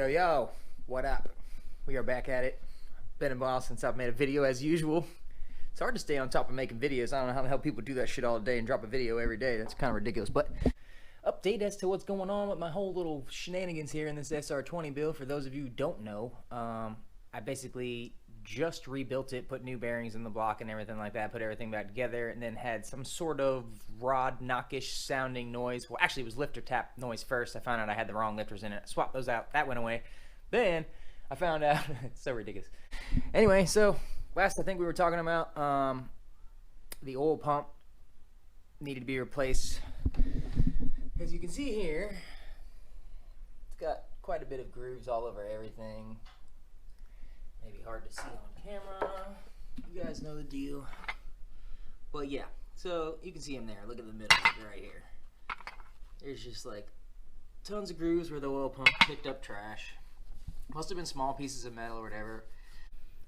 Yo, what up? We are back at it. Been a while since I've made a video as usual. It's hard to stay on top of making videos. I don't know how the hell people do that shit all day and drop a video every day. That's kind of ridiculous. But update as to what's going on with my whole little shenanigans here in this Sr20 build. For those of you who don't know, I basically just rebuilt it, put new bearings in the block and everything like that, put everything back together, and then had some sort of rod knockish sounding noise. Well, actually it was lifter tap noise first. I found out I had the wrong lifters in it. Swapped those out. That went away. Then I found out it's so ridiculous. Anyway, so last I think we were talking about the oil pump needed to be replaced. As you can see here, it's got quite a bit of grooves all over everything. Maybe hard to see on camera. You guys know the deal. But yeah, so you can see them there. Look at the middle right here. There's just like tons of grooves where the oil pump picked up trash. Must have been small pieces of metal or whatever.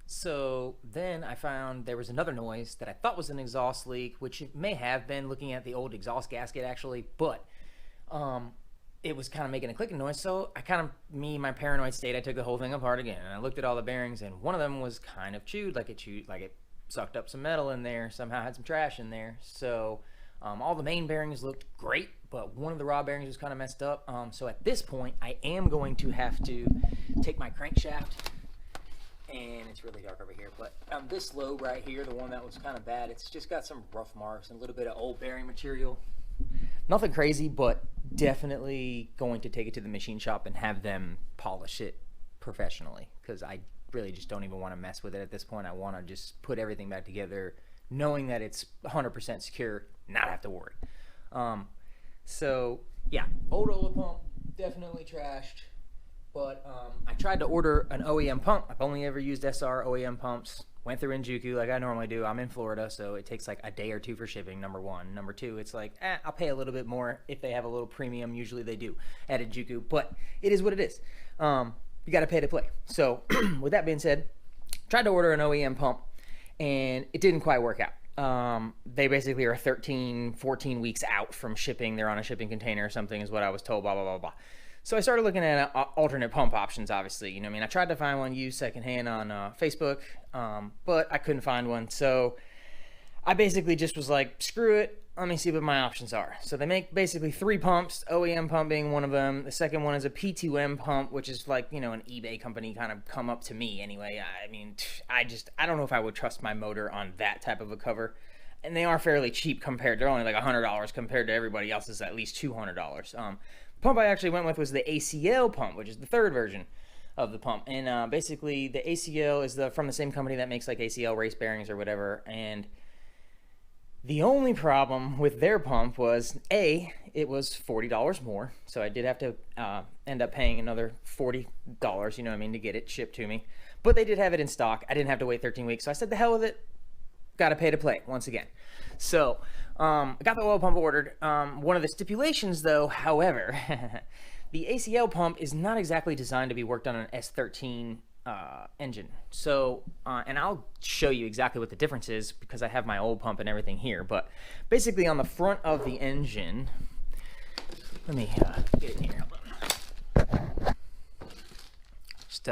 So then I found there was another noise that I thought was an exhaust leak, which it may have been looking at the old exhaust gasket actually, but it was kind of making a clicking noise. So I kind of, my paranoid state, I took the whole thing apart again and I looked at all the bearings, and one of them was kind of chewed, like it sucked up some metal in there, somehow had some trash in there. So all the main bearings looked great, but one of the raw bearings was kind of messed up. So at this point I am going to have to take my crankshaft, and it's really dark over here, but this lobe right here, the one that was kind of bad, it's just got some rough marks and a little bit of old bearing material. Nothing crazy, but definitely going to take it to the machine shop and have them polish it professionally, because I really just don't even want to mess with it at this point. I want to just put everything back together knowing that it's 100% secure, not have to worry. So yeah, old oil pump definitely trashed, but I tried to order an OEM pump. I've only ever used SR OEM pumps. Went through Injuku like I normally do. I'm in Florida, so it takes like a day or two for shipping, number one. Number two, it's like, I'll pay a little bit more if they have a little premium. Usually they do at Injuku, but it is what it is. You got to pay to play. So with that being said, tried to order an OEM pump, and it didn't quite work out. They basically are 13, 14 weeks out from shipping. They're on a shipping container or something is what I was told, blah, blah, blah, blah. So I started looking at alternate pump options, obviously. You know what I mean? I tried to find one used secondhand on Facebook, but I couldn't find one. So I basically just was like, screw it. Let me see what my options are. So they make basically 3 pumps, OEM pump being one of them. The second one is a P2M pump, which is like, you know, an eBay company kind of come up to me anyway. I mean, I don't know if I would trust my motor on that type of a cover. And they are fairly cheap compared. They're only like $100 compared to everybody else's at least $200. Pump I actually went with was the ACL pump, which is the third version of the pump. And basically the ACL is from the same company that makes like ACL race bearings or whatever. And the only problem with their pump was, it was $40 more. So I did have to end up paying another $40, you know what I mean, to get it shipped to me. But they did have it in stock. I didn't have to wait 13 weeks. So I said, the hell with it. Got to pay to play once again. So I got the oil pump ordered. One of the stipulations though, however, the ACL pump is not exactly designed to be worked on an S13 engine. So, and I'll show you exactly what the difference is because I have my old pump and everything here. But basically on the front of the engine, let me get it here. Just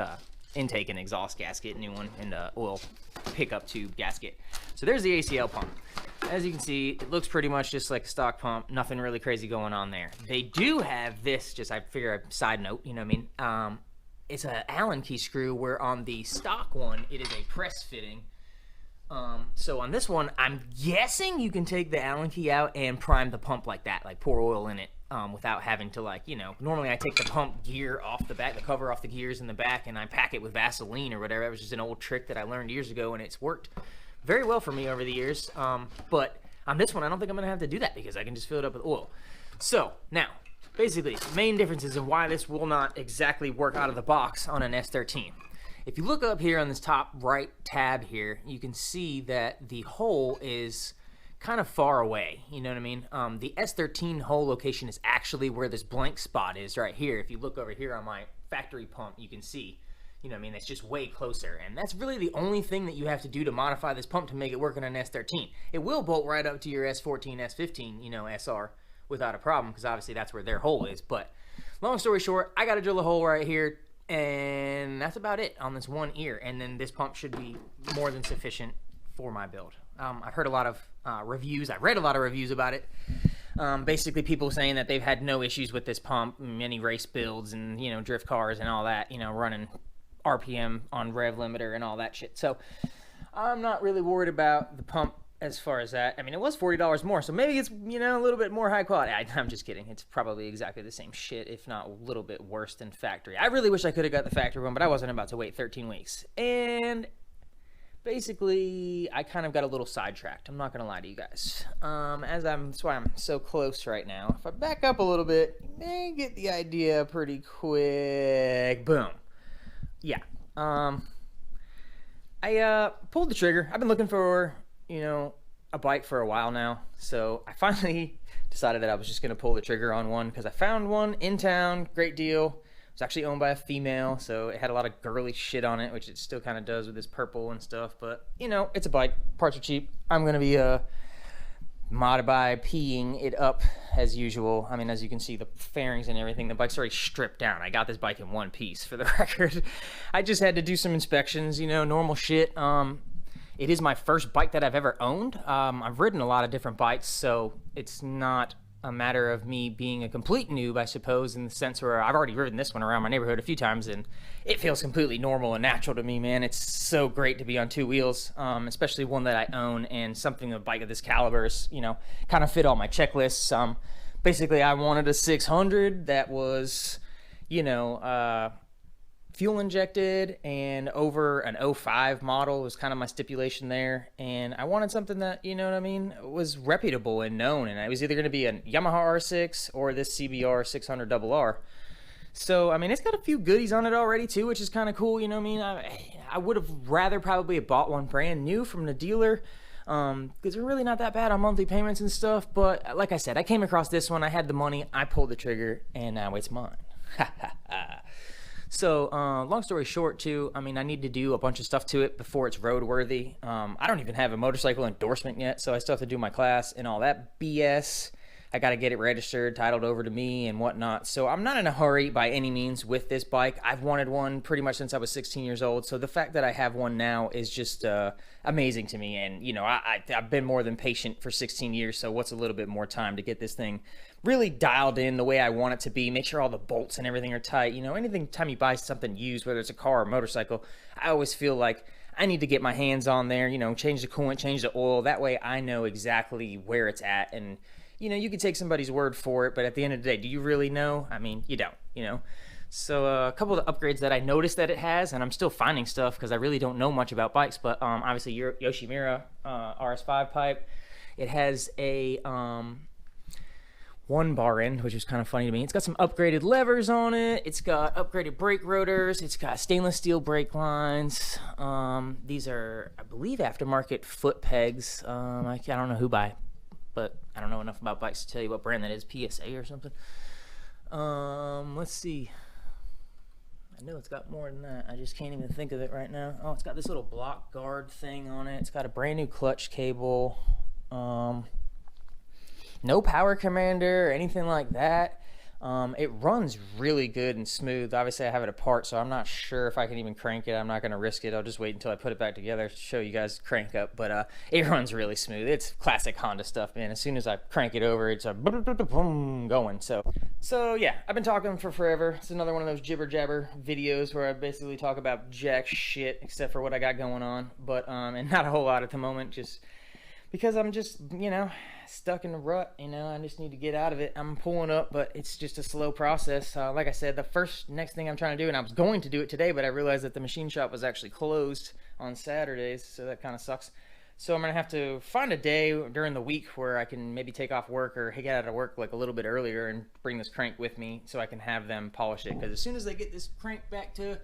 intake and exhaust gasket, new one, and oil pickup tube gasket. So there's the ACL pump. As you can see, it looks pretty much just like a stock pump. Nothing really crazy going on there. They do have this, just I figure a side note, you know what I mean? It's an Allen key screw, where on the stock one, it is a press fitting. So on this one, I'm guessing you can take the Allen key out and prime the pump like that, like pour oil in it, without having to, like, you know, normally I take the pump gear off the back, the cover off the gears in the back, and I pack it with Vaseline or whatever. That was just an old trick that I learned years ago, and it's worked very well for me over the years. But on this one, I don't think I'm going to have to do that because I can just fill it up with oil. So now, basically, main differences in why this will not exactly work out of the box on an S13. If you look up here on this top right tab here, you can see that the hole is kind of far away, you know what I mean? The S13 hole location is actually where this blank spot is right here. If you look over here on my factory pump, you can see, you know what I mean, it's just way closer. And that's really the only thing that you have to do to modify this pump to make it work on an S13. It will bolt right up to your S14, S15, you know, SR without a problem, because obviously that's where their hole is. But long story short, I got to drill a hole right here And that's about it on this one ear. And then this pump should be more than sufficient for my build. I've heard a lot of reviews. I've read a lot of reviews about it. Basically, people saying that they've had no issues with this pump, many race builds and, you know, drift cars and all that, you know, running RPM on rev limiter and all that shit. So I'm not really worried about the pump as far as that. I mean, it was $40 more, so maybe it's, you know, a little bit more high quality. I'm just kidding. It's probably exactly the same shit, if not a little bit worse than factory. I really wish I could have got the factory one, but I wasn't about to wait 13 weeks. And basically, I kind of got a little sidetracked. I'm not going to lie to you guys. That's why I'm so close right now. If I back up a little bit, you may get the idea pretty quick. Boom. Yeah. I pulled the trigger. I've been looking for, you know, a bike for a while now. So I finally decided that I was just going to pull the trigger on one because I found one in town. Great deal. It was actually owned by a female, so it had a lot of girly shit on it, which it still kind of does with this purple and stuff. But, you know, it's a bike. Parts are cheap. I'm going to be ModdedByPing it up as usual. I mean, as you can see, the fairings and everything, the bike's already stripped down. I got this bike in one piece, for the record. I just had to do some inspections, you know, normal shit. It is my first bike that I've ever owned. I've ridden a lot of different bikes, so it's not a matter of me being a complete noob, I suppose, in the sense where I've already ridden this one around my neighborhood a few times, and it feels completely normal and natural to me, man. It's so great to be on two wheels, especially one that I own, and something a bike of this caliber is, you know, kind of fit all my checklists. Basically, I wanted a 600 that was, you know, fuel injected and over an 05 model was kind of my stipulation there. And I wanted something that, you know what I mean, was reputable and known. And it was either going to be a Yamaha R6 or this CBR 600RR. So, I mean, it's got a few goodies on it already too, which is kind of cool. You know what I mean? I would have rather probably have bought one brand new from the dealer, because they're really not that bad on monthly payments and stuff. But like I said, I came across this one. I had the money. I pulled the trigger, and now it's mine. So, long story short, too, I mean, I need to do a bunch of stuff to it before it's roadworthy. I don't even have a motorcycle endorsement yet, so I still have to do my class and all that BS. I got to get it registered, titled over to me and whatnot. So I'm not in a hurry by any means with this bike. I've wanted one pretty much since I was 16 years old. So the fact that I have one now is just amazing to me. And, you know, I've been more than patient for 16 years. So what's a little bit more time to get this thing really dialed in the way I want it to be, make sure all the bolts and everything are tight. You know, anything time you buy something used, whether it's a car or motorcycle, I always feel like I need to get my hands on there, you know, change the coolant, change the oil. That way I know exactly where it's at. And, you know, you can take somebody's word for it, but at the end of the day, do you really know? I mean, you don't, you know. So a couple of the upgrades that I noticed that it has, and I'm still finding stuff because I really don't know much about bikes, but obviously Yoshimura RS5 pipe. It has a one bar end, which is kind of funny to me. It's got some upgraded levers on it. It's got upgraded brake rotors. It's got stainless steel brake lines. These are, I believe, aftermarket foot pegs. I don't know who by, but I don't know enough about bikes to tell you what brand that is. PSA or something. Let's see. I know it's got more than that. I just can't even think of it right now. Oh, it's got this little block guard thing on it. It's got a brand new clutch cable. No power commander or anything like that. It runs really good and smooth. Obviously, I have it apart, so I'm not sure if I can even crank it. I'm not going to risk it. I'll just wait until I put it back together to show you guys crank up. But it runs really smooth. It's classic Honda stuff, man. As soon as I crank it over, it's a boom going. So yeah, I've been talking for forever. It's another one of those jibber jabber videos where I basically talk about jack shit except for what I got going on. But and not a whole lot at the moment, just because I'm just, you know, stuck in the rut. You know, I just need to get out of it. I'm pulling up, but it's just a slow process. Like I said, the next thing I'm trying to do, and I was going to do it today, but I realized that the machine shop was actually closed on Saturdays, so that kind of sucks. So I'm gonna have to find a day during the week where I can maybe take off work or get out of work like a little bit earlier and bring this crank with me so I can have them polish it. Because as soon as they get this crank back to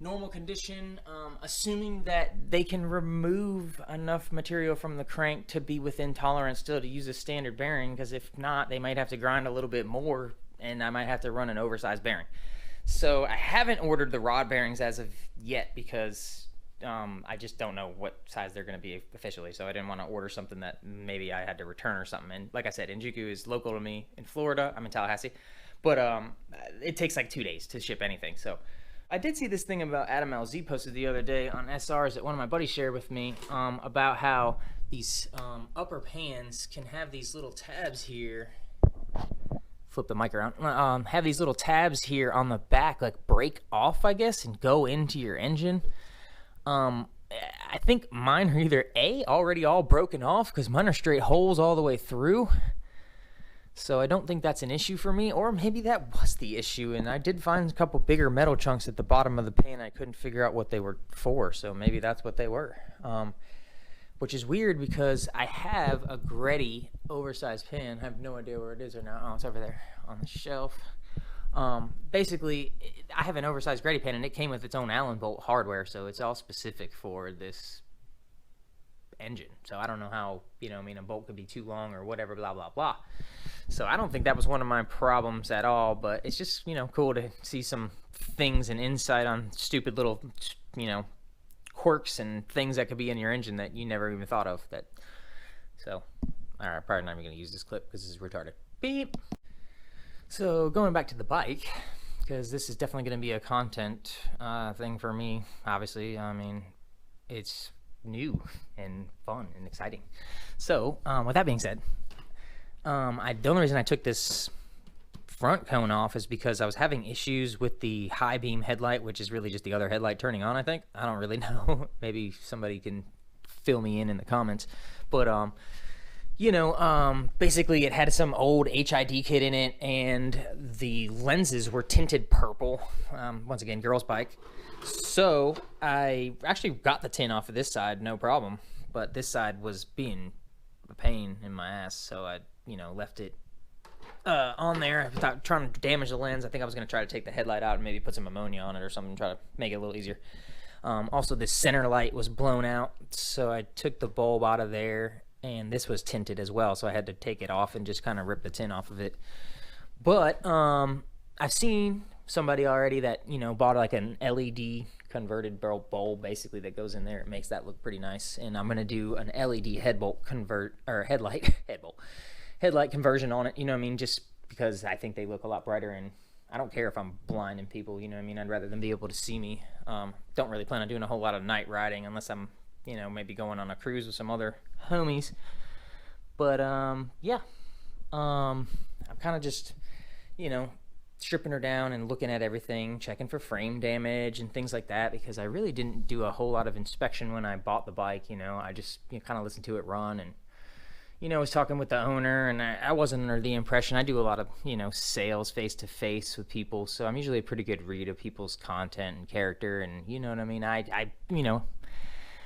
normal condition, assuming that they can remove enough material from the crank to be within tolerance still to use a standard bearing, because if not, they might have to grind a little bit more and I might have to run an oversized bearing. So I haven't ordered the rod bearings as of yet because I just don't know what size they're going to be officially, so I didn't want to order something that maybe I had to return or something. And like I said, Injuku is local to me in Florida. I'm in Tallahassee, but it takes like 2 days to ship anything, so I did see this thing about Adam LZ posted the other day on SRs that one of my buddies shared with me, about how these upper pans can have these little tabs here. Flip the mic around. Have these little tabs here on the back, like break off, I guess, and go into your engine. I think mine are either already all broken off, because mine are straight holes all the way through. So I don't think that's an issue for me, or maybe that was the issue, and I did find a couple bigger metal chunks at the bottom of the pan. I couldn't figure out what they were for, so maybe that's what they were. Which is weird, because I have a Gretty oversized pan. I have no idea where it is right now. Oh, it's over there on the shelf. Basically, I have an oversized Gretty pan, and it came with its own Allen bolt hardware, so it's all specific for this engine. So I don't know how, a bolt could be too long or whatever, blah, blah, blah. So I don't think that was one of my problems at all, but it's just, cool to see some things and insight on stupid little, quirks and things that could be in your engine that you never even thought of. So, all right, probably not even going to use this clip because this is retarded. Beep. So going back to the bike, because this is definitely going to be a content thing for me, obviously. I mean, it's new and fun and exciting. So with that being said, the only reason I took this front cone off is because I was having issues with the high beam headlight, which is really just the other headlight turning on, I think. I don't really know. Maybe somebody can fill me in the comments. But basically it had some old HID kit in it, and the lenses were tinted purple. Once again, girl's bike. So I actually got the tint off of this side, no problem. But this side was being a pain in my ass, so I, left it on there without trying to damage the lens. I think I was going to try to take the headlight out and maybe put some ammonia on it or something, try to make it a little easier. Also, this center light was blown out, so I took the bulb out of there, and this was tinted as well, so I had to take it off and just kind of rip the tint off of it. But I've seen somebody already that bought like an LED converted bulb basically that goes in there. It makes that look pretty nice, and I'm gonna do an LED headlight conversion on it, just because I think they look a lot brighter, and I don't care if I'm blinding people, I'd rather them be able to see me. Don't really plan on doing a whole lot of night riding unless I'm maybe going on a cruise with some other homies. But yeah, I'm kind of just stripping her down and looking at everything, checking for frame damage and things like that, because I really didn't do a whole lot of inspection when I bought the bike. I just kind of listened to it run, and was talking with the owner, and I wasn't under the impression. I do a lot of sales face to face with people, so I'm usually a pretty good read of people's content and character, and I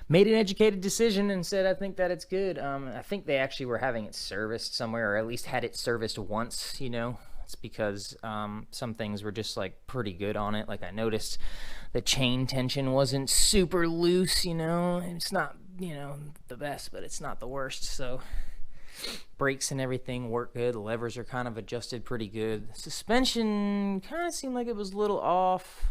made an educated decision and said I think that it's good. I think they actually were having it serviced somewhere, or at least had it serviced once. It's because some things were just like pretty good on it. Like I noticed the chain tension wasn't super loose. It's not the best, but it's not the worst. So brakes and everything work good. The levers are kind of adjusted pretty good. The suspension kind of seemed like it was a little off.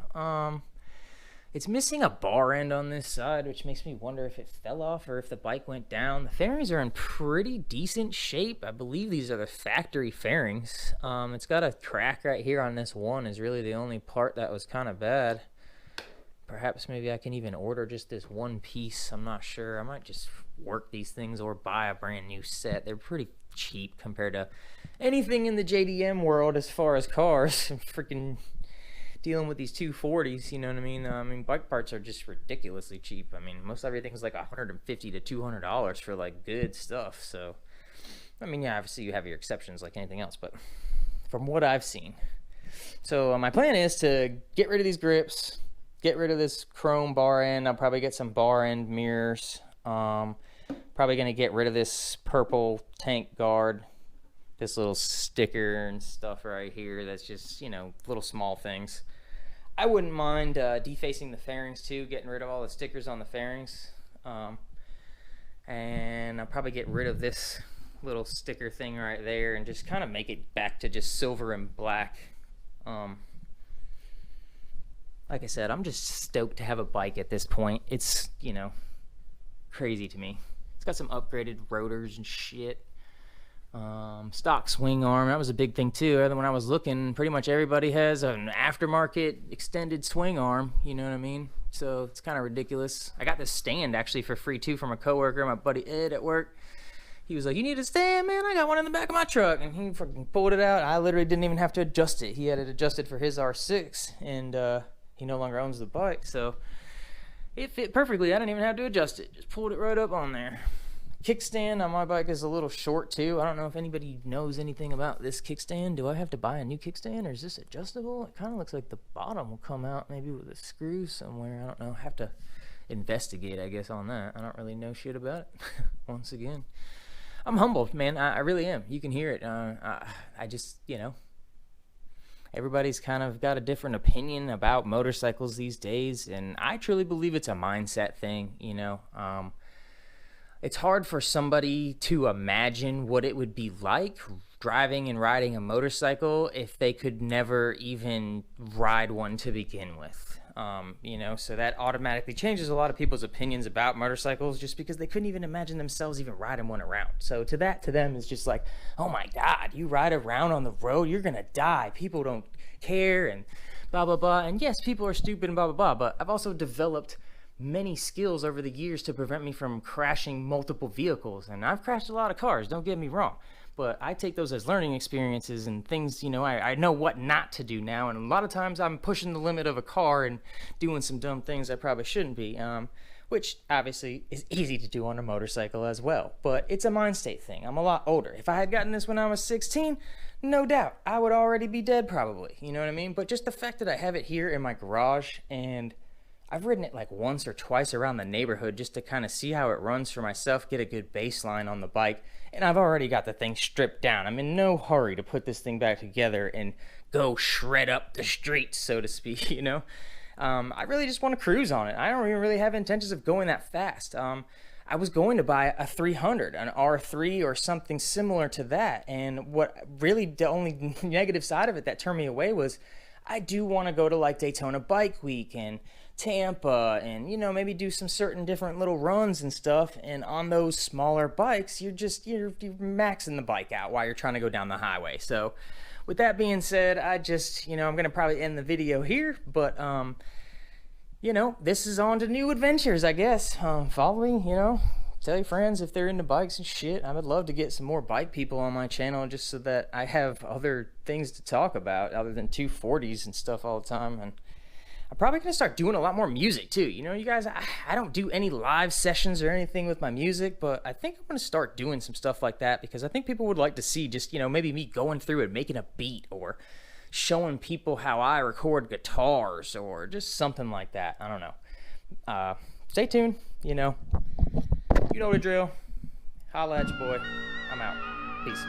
It's missing a bar end on this side, which makes me wonder if it fell off or if the bike went down. The fairings are in pretty decent shape. I believe these are the factory fairings. It's got a crack right here on this one, is really the only part that was kind of bad. Perhaps maybe I can even order just this one piece. I'm not sure. I might just work these things or buy a brand new set. They're pretty cheap compared to anything in the JDM world as far as cars. Freaking dealing with these 240s, you know what I mean? Bike parts are just ridiculously cheap. Most everything's like $150 to $200 for like good stuff. So, yeah, obviously you have your exceptions like anything else, but from what I've seen. So my plan is to get rid of these grips, get rid of this chrome bar end. I'll probably get some bar end mirrors. Probably gonna get rid of this purple tank guard, this little sticker and stuff right here. That's just little small things. I wouldn't mind defacing the fairings too, getting rid of all the stickers on the fairings. And I'll probably get rid of this little sticker thing right there and just kind of make it back to just silver and black. Like I said, I'm just stoked to have a bike at this point. It's, crazy to me. It's got some upgraded rotors and shit. Stock swing arm, that was a big thing too. When I was looking, pretty much everybody has an aftermarket extended swing arm, you know what I mean? So it's kind of ridiculous. I got this stand actually for free too from a coworker, my buddy Ed at work. He was like, "You need a stand, man? I got one in the back of my truck." And he fucking pulled it out. I literally didn't even have to adjust it. He had it adjusted for his R6, and he no longer owns the bike, so it fit perfectly. I didn't even have to adjust it. Just pulled it right up on there. Kickstand on my bike is a little short too. I don't know if anybody knows anything about this kickstand. Do I have to buy a new kickstand, or is this adjustable? It kind of looks like the bottom will come out maybe with a screw somewhere. I don't know. Have to investigate, I guess, on that. I don't really know shit about it. Once again, I'm humbled, man. I really am. You can hear it. I just, you know, everybody's kind of got a different opinion about motorcycles these days, and I truly believe it's a mindset thing, you know. It's hard for somebody to imagine what it would be like driving and riding a motorcycle if they could never even ride one to begin with. You know, so that automatically changes a lot of people's opinions about motorcycles just because they couldn't even imagine themselves even riding one around. So to them, it's just like, oh my God, you ride around on the road, you're gonna die. People don't care and blah, blah, blah. And yes, people are stupid and blah, blah, blah, but I've also developed many skills over the years to prevent me from crashing multiple vehicles. And I've crashed a lot of cars, don't get me wrong, but I take those as learning experiences and things, you know, I know what not to do now. And a lot of times I'm pushing the limit of a car and doing some dumb things I probably shouldn't be, which obviously is easy to do on a motorcycle as well. But it's a mind state thing. I'm a lot older. If I had gotten this when I was 16, no doubt I would already be dead probably, you know what I mean? But just the fact that I have it here in my garage, and I've ridden it like once or twice around the neighborhood just to kind of see how it runs for myself, get a good baseline on the bike, and I've already got the thing stripped down. I'm in no hurry to put this thing back together and go shred up the streets, so to speak, you know? I really just want to cruise on it. I don't even really have intentions of going that fast. I was going to buy a 300, an R3 or something similar to that, and what really the only negative side of it that turned me away was I do want to go to like Daytona Bike Week and Tampa and, you know, maybe do some certain different little runs and stuff. And on those smaller bikes, you're maxing the bike out while you're trying to go down the highway. So with that being said, I just, you know, I'm going to probably end the video here, but, you know, this is on to new adventures, I guess. Follow me, you know, tell your friends if they're into bikes and shit. I would love to get some more bike people on my channel just so that I have other things to talk about other than 240s and stuff all the time. And I'm probably going to start doing a lot more music too. You know, you guys, I don't do any live sessions or anything with my music, but I think I'm going to start doing some stuff like that because I think people would like to see just, you know, maybe me going through and making a beat or showing people how I record guitars or just something like that. I don't know. Stay tuned. You know the drill. Holla at your boy. I'm out. Peace.